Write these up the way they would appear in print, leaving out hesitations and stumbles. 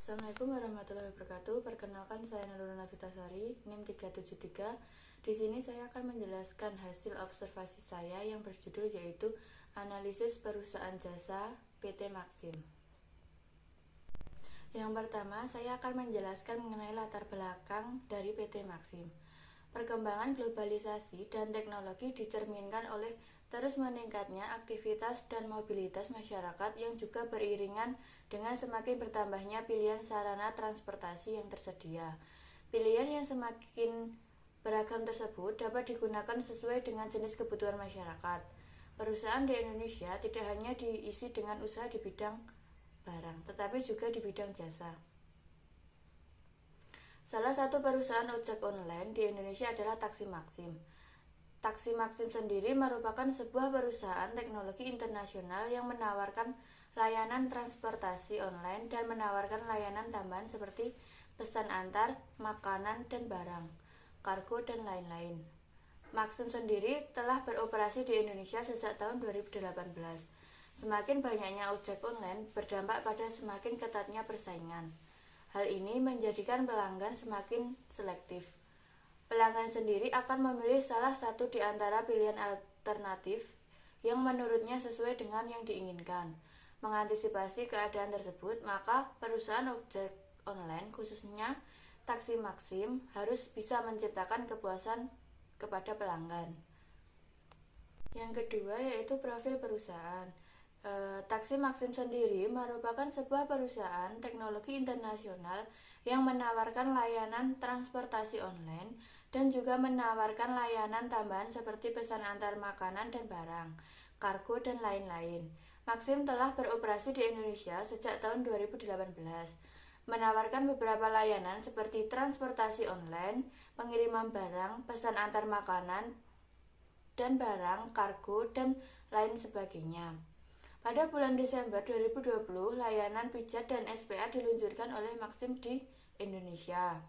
Assalamualaikum warahmatullahi wabarakatuh. Perkenalkan, saya Nurul Nafitasari, NIM 373. Di sini saya akan menjelaskan hasil observasi saya yang berjudul yaitu Analisis Perusahaan Jasa PT Maxim. Yang pertama, saya akan menjelaskan mengenai latar belakang dari PT Maxim. Perkembangan globalisasi dan teknologi dicerminkan oleh terus meningkatnya aktivitas dan mobilitas masyarakat yang juga beriringan dengan semakin bertambahnya pilihan sarana transportasi yang tersedia. Pilihan yang semakin beragam tersebut dapat digunakan sesuai dengan jenis kebutuhan masyarakat. Perusahaan di Indonesia tidak hanya diisi dengan usaha di bidang barang, tetapi juga di bidang jasa. Salah satu perusahaan ojek online di Indonesia adalah Taksi Maxim. Taksi Maxim sendiri merupakan sebuah perusahaan teknologi internasional yang menawarkan layanan transportasi online dan menawarkan layanan tambahan seperti pesan antar, makanan dan barang, kargo dan lain-lain. Maxim sendiri telah beroperasi di Indonesia sejak tahun 2018. Semakin banyaknya ojek online berdampak pada semakin ketatnya persaingan. Hal ini menjadikan pelanggan semakin selektif. Pelanggan sendiri akan memilih salah satu di antara pilihan alternatif yang menurutnya sesuai dengan yang diinginkan. Mengantisipasi keadaan tersebut, maka perusahaan ojek online, khususnya Taksi Maxim, harus bisa menciptakan kepuasan kepada pelanggan. Yang kedua yaitu profil perusahaan. Taksi Maxim sendiri merupakan sebuah perusahaan teknologi internasional yang menawarkan layanan transportasi online dan juga menawarkan layanan tambahan seperti pesan antar makanan dan barang, kargo dan lain-lain. Maxim telah beroperasi di Indonesia sejak tahun 2018, menawarkan beberapa layanan seperti transportasi online, pengiriman barang, pesan antar makanan dan barang, kargo dan lain sebagainya. Pada bulan Desember 2020, layanan pijat dan SPA diluncurkan oleh Maxim di Indonesia.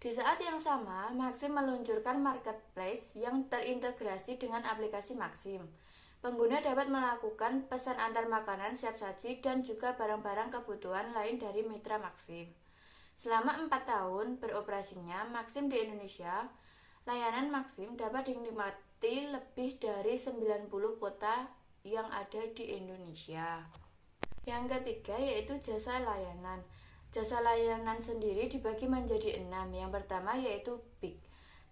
Di saat yang sama, Maxim meluncurkan marketplace yang terintegrasi dengan aplikasi Maxim. Pengguna dapat melakukan pesan antar makanan siap saji dan juga barang-barang kebutuhan lain dari mitra Maxim. Selama 4 tahun beroperasinya Maxim di Indonesia, layanan Maxim dapat dinikmati lebih dari 90 kota yang ada di Indonesia. Yang ketiga yaitu jasa layanan. Jasa layanan sendiri dibagi menjadi 6. Yang pertama yaitu BIG.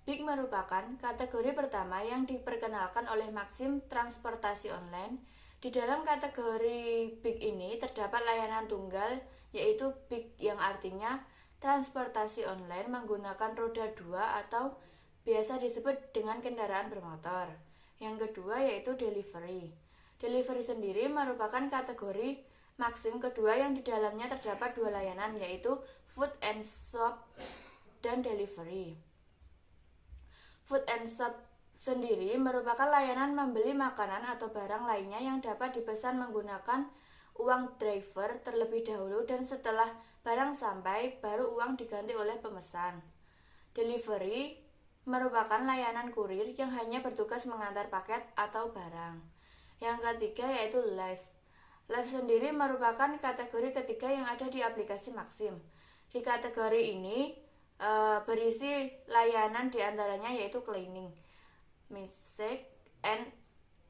BIG merupakan kategori pertama yang diperkenalkan oleh Maxim transportasi online. Di dalam kategori BIG ini terdapat layanan tunggal yaitu BIG yang artinya transportasi online menggunakan roda 2 atau biasa disebut dengan kendaraan bermotor. Yang kedua yaitu delivery. Delivery sendiri merupakan kategori Maxim kedua yang di dalamnya terdapat 2 layanan yaitu food and shop dan delivery. Food and shop sendiri merupakan layanan membeli makanan atau barang lainnya yang dapat dipesan menggunakan uang driver terlebih dahulu dan setelah barang sampai baru uang diganti oleh pemesan. Delivery merupakan layanan kurir yang hanya bertugas mengantar paket atau barang. Yang ketiga yaitu live. Live sendiri merupakan kategori ketiga yang ada di aplikasi Maxim. Di kategori ini berisi layanan diantaranya yaitu cleaning, massage, and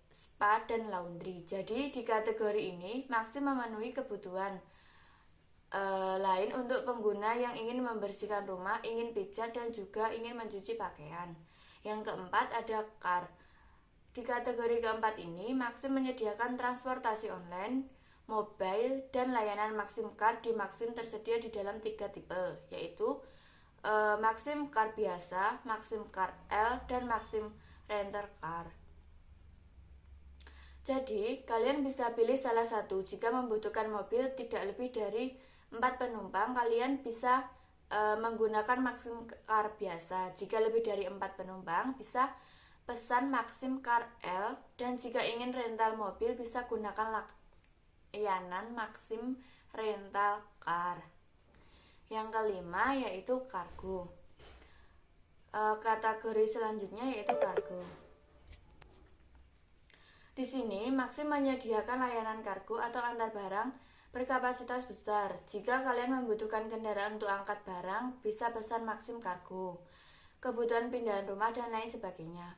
spa, dan laundry. Jadi di kategori ini Maxim memenuhi kebutuhan lain untuk pengguna yang ingin membersihkan rumah, ingin pijat, dan juga ingin mencuci pakaian. Yang keempat ada car. Di kategori keempat ini, Maxim menyediakan transportasi online, mobile, dan layanan Maxim Car di Maxim tersedia di dalam 3 tipe, yaitu Maxim Car biasa, Maxim Car L, dan Maxim Renter Car. Jadi, kalian bisa pilih salah satu. Jika membutuhkan mobil tidak lebih dari 4 penumpang, kalian bisa menggunakan Maxim Car biasa. Jika lebih dari 4 penumpang, bisa pesan Maxim Car L, dan jika ingin rental mobil bisa gunakan layanan Maxim Rental Car. Yang kelima yaitu kargo. Kategori selanjutnya yaitu kargo. Di sini Maxim menyediakan layanan kargo atau antar barang berkapasitas besar. Jika kalian membutuhkan kendaraan untuk angkat barang, bisa pesan Maxim Kargo. Kebutuhan pindahan rumah dan lain sebagainya.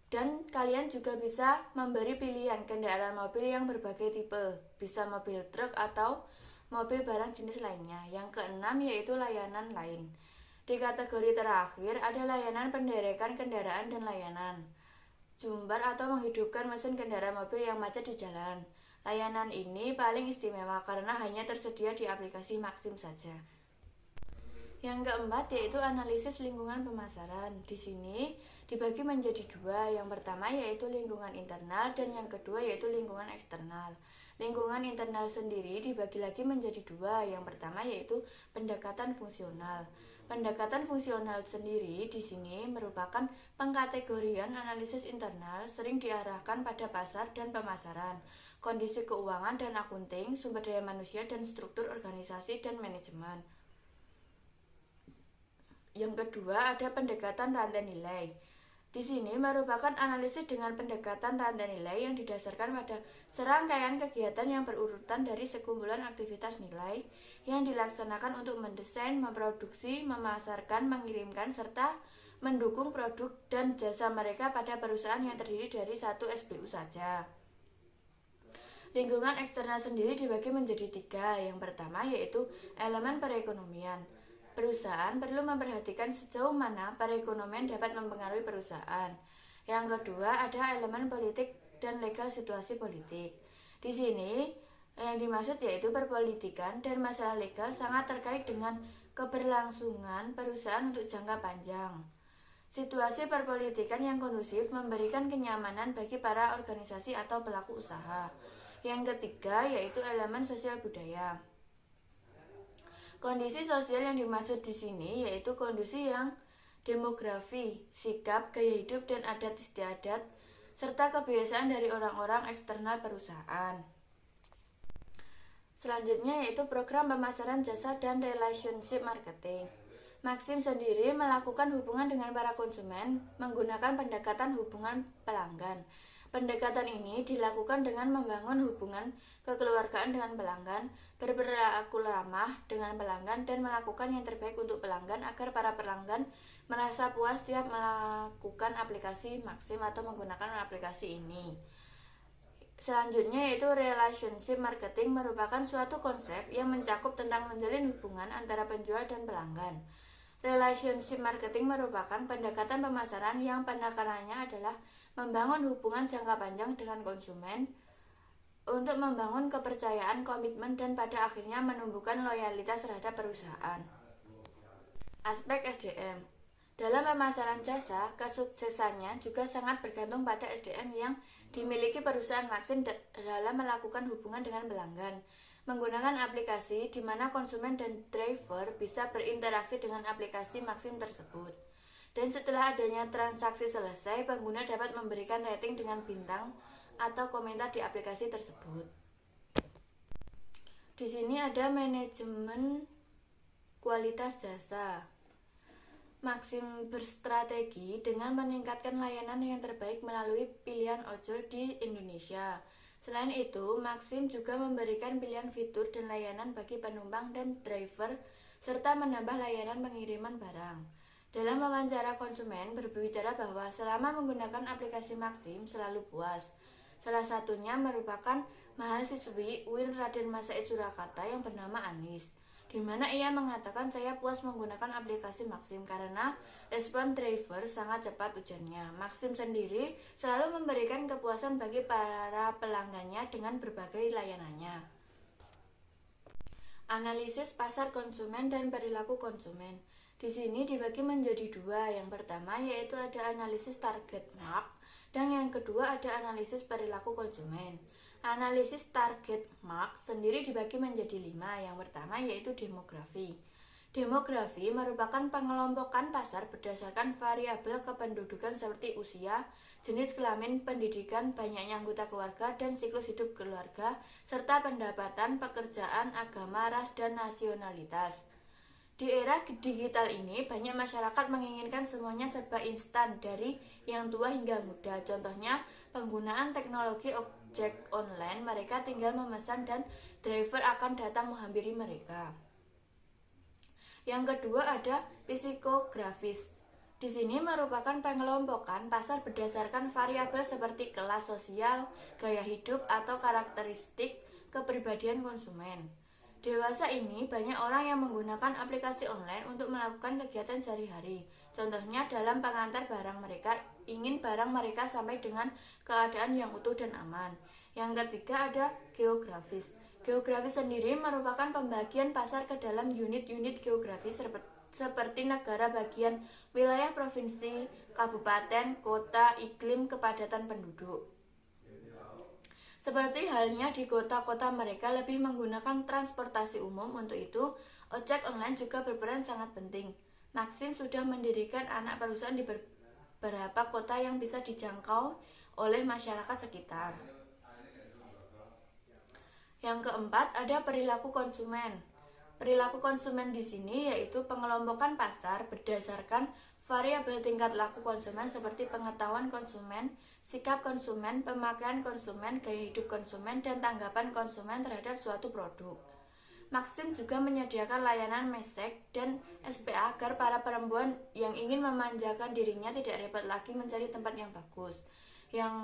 Dan kalian juga bisa memberi pilihan kendaraan mobil yang berbagai tipe, bisa mobil truk atau mobil barang jenis lainnya. Yang keenam yaitu layanan lain. Di kategori terakhir ada layanan penderekan kendaraan dan layanan jumbar atau menghidupkan mesin kendaraan mobil yang macet di jalan. Layanan ini paling istimewa karena hanya tersedia di aplikasi Maxim saja. Yang keempat yaitu analisis lingkungan pemasaran. Di sini dibagi menjadi dua. Yang pertama yaitu lingkungan internal dan yang kedua yaitu lingkungan eksternal. Lingkungan internal sendiri dibagi lagi menjadi dua. Yang pertama yaitu pendekatan fungsional. Pendekatan fungsional sendiri di sini merupakan pengkategorian analisis internal sering diarahkan pada pasar dan pemasaran, kondisi keuangan dan akunting, sumber daya manusia dan struktur organisasi dan manajemen. Yang kedua ada pendekatan rantai nilai. Di sini merupakan analisis dengan pendekatan rantai nilai yang didasarkan pada serangkaian kegiatan yang berurutan dari sekumpulan aktivitas nilai yang dilaksanakan untuk mendesain, memproduksi, memasarkan, mengirimkan, serta mendukung produk dan jasa mereka pada perusahaan yang terdiri dari satu SBU saja. Lingkungan eksternal sendiri dibagi menjadi tiga. Yang pertama yaitu elemen perekonomian. Perusahaan perlu memperhatikan sejauh mana perekonomian dapat mempengaruhi perusahaan. Yang kedua ada elemen politik dan legal situasi politik. Di sini yang dimaksud yaitu perpolitikan dan masalah legal sangat terkait dengan keberlangsungan perusahaan untuk jangka panjang. Situasi perpolitikan yang kondusif memberikan kenyamanan bagi para organisasi atau pelaku usaha. Yang ketiga yaitu elemen sosial budaya. Kondisi sosial yang dimaksud di sini yaitu kondisi yang demografi, sikap, gaya hidup dan adat istiadat serta kebiasaan dari orang-orang eksternal perusahaan. Selanjutnya yaitu program pemasaran jasa dan relationship marketing. Maxim sendiri melakukan hubungan dengan para konsumen menggunakan pendekatan hubungan pelanggan. Pendekatan ini dilakukan dengan membangun hubungan kekeluargaan dengan pelanggan, berperilaku ramah dengan pelanggan, dan melakukan yang terbaik untuk pelanggan agar para pelanggan merasa puas setiap melakukan aplikasi Maxim atau menggunakan aplikasi ini. Selanjutnya yaitu relationship marketing merupakan suatu konsep yang mencakup tentang menjalin hubungan antara penjual dan pelanggan. Relationship marketing merupakan pendekatan pemasaran yang penekanannya adalah membangun hubungan jangka panjang dengan konsumen untuk membangun kepercayaan, komitmen, dan pada akhirnya menumbuhkan loyalitas terhadap perusahaan. Aspek SDM. Dalam pemasaran jasa, kesuksesannya juga sangat bergantung pada SDM yang dimiliki perusahaan Maxim dalam melakukan hubungan dengan pelanggan. Menggunakan aplikasi di mana konsumen dan driver bisa berinteraksi dengan aplikasi Maxim tersebut. Dan setelah adanya transaksi selesai, pengguna dapat memberikan rating dengan bintang atau komentar di aplikasi tersebut. Di sini ada manajemen kualitas jasa. Maxim berstrategi dengan meningkatkan layanan yang terbaik melalui pilihan ojol di Indonesia. Selain itu, Maxim juga memberikan pilihan fitur dan layanan bagi penumpang dan driver, serta menambah layanan pengiriman barang. Dalam wawancara konsumen berbicara bahwa selama menggunakan aplikasi Maxim selalu puas. Salah satunya merupakan mahasiswi UIN Raden Masaid Surakarta yang bernama Anis, di mana ia mengatakan saya puas menggunakan aplikasi Maxim karena respon driver sangat cepat ujarnya. Maxim sendiri selalu memberikan kepuasan bagi para pelanggannya dengan berbagai layanannya. Analisis pasar konsumen dan perilaku konsumen. Di sini dibagi menjadi dua. Yang pertama yaitu ada analisis target market dan yang kedua ada analisis perilaku konsumen. Analisis target market sendiri dibagi menjadi 5. Yang pertama yaitu demografi. Demografi merupakan pengelompokan pasar berdasarkan variabel kependudukan seperti usia, jenis kelamin, pendidikan, banyaknya anggota keluarga, dan siklus hidup keluarga, serta pendapatan, pekerjaan, agama, ras, dan nasionalitas. Di era digital ini, banyak masyarakat menginginkan semuanya serba instan dari yang tua hingga muda. Contohnya, penggunaan teknologi ojek online, mereka tinggal memesan dan driver akan datang menghampiri mereka. Yang kedua ada psikografis. Di sini merupakan pengelompokan pasar berdasarkan variabel seperti kelas sosial, gaya hidup, atau karakteristik kepribadian konsumen. Dewasa ini banyak orang yang menggunakan aplikasi online untuk melakukan kegiatan sehari-hari. Contohnya dalam pengantar barang mereka, ingin barang mereka sampai dengan keadaan yang utuh dan aman. Yang ketiga ada geografis. Geografis sendiri merupakan pembagian pasar ke dalam unit-unit geografis seperti negara bagian, wilayah provinsi, kabupaten, kota, iklim, kepadatan penduduk. Seperti halnya di kota-kota mereka lebih menggunakan transportasi umum, untuk itu ojek online juga berperan sangat penting. Maxim sudah mendirikan anak perusahaan di beberapa kota yang bisa dijangkau oleh masyarakat sekitar. Yang keempat ada perilaku konsumen. Perilaku konsumen di sini yaitu pengelompokan pasar berdasarkan variabel tingkat laku konsumen seperti pengetahuan konsumen, sikap konsumen, pemakaian konsumen, gaya hidup konsumen, dan tanggapan konsumen terhadap suatu produk. Maxim juga menyediakan layanan mesek dan SPA agar para perempuan yang ingin memanjakan dirinya tidak repot lagi mencari tempat yang bagus. Yang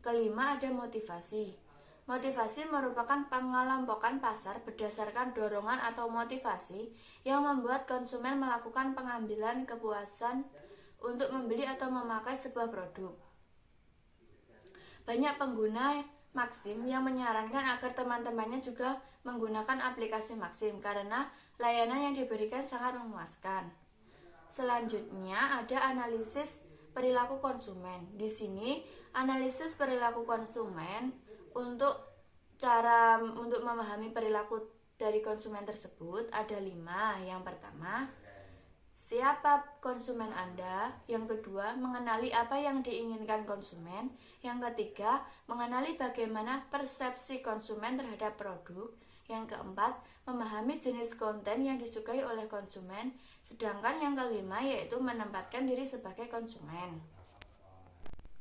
kelima ada motivasi. Motivasi merupakan pengelompokan pasar berdasarkan dorongan atau motivasi yang membuat konsumen melakukan pengambilan kepuasan untuk membeli atau memakai sebuah produk. Banyak pengguna Maxim yang menyarankan agar teman-temannya juga menggunakan aplikasi Maxim karena layanan yang diberikan sangat memuaskan. Selanjutnya ada analisis perilaku konsumen. Di sini analisis perilaku konsumen untuk memahami perilaku dari konsumen tersebut ada 5. Yang pertama, siapa konsumen Anda? Yang kedua, mengenali apa yang diinginkan konsumen. Yang ketiga, mengenali bagaimana persepsi konsumen terhadap produk. Yang keempat, memahami jenis konten yang disukai oleh konsumen. Sedangkan yang kelima yaitu menempatkan diri sebagai konsumen.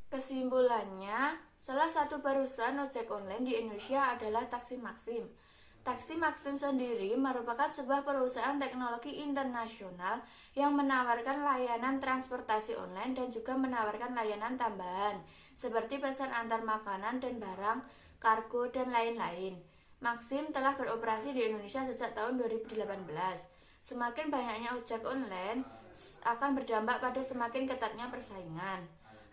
Kesimpulannya, salah satu perusahaan ojek online di Indonesia adalah Taksi Maxim. Taksi Maxim sendiri merupakan sebuah perusahaan teknologi internasional yang menawarkan layanan transportasi online dan juga menawarkan layanan tambahan seperti pesan antar makanan dan barang, kargo, dan lain-lain. Maxim telah beroperasi di Indonesia sejak tahun 2018. Semakin banyaknya ojek online akan berdampak pada semakin ketatnya persaingan.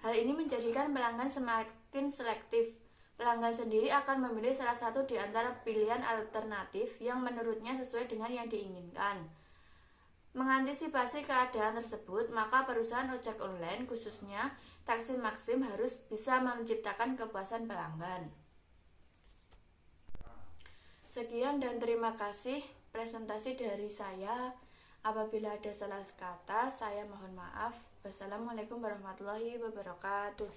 Hal ini menjadikan pelanggan semakin selektif. Pelanggan sendiri akan memilih salah satu di antara pilihan alternatif yang menurutnya sesuai dengan yang diinginkan. Mengantisipasi keadaan tersebut, maka perusahaan ojek online, khususnya Taksi Maxim, harus bisa menciptakan kepuasan pelanggan. Sekian dan terima kasih presentasi dari saya. Apabila ada salah kata, saya mohon maaf. Wassalamualaikum warahmatullahi wabarakatuh.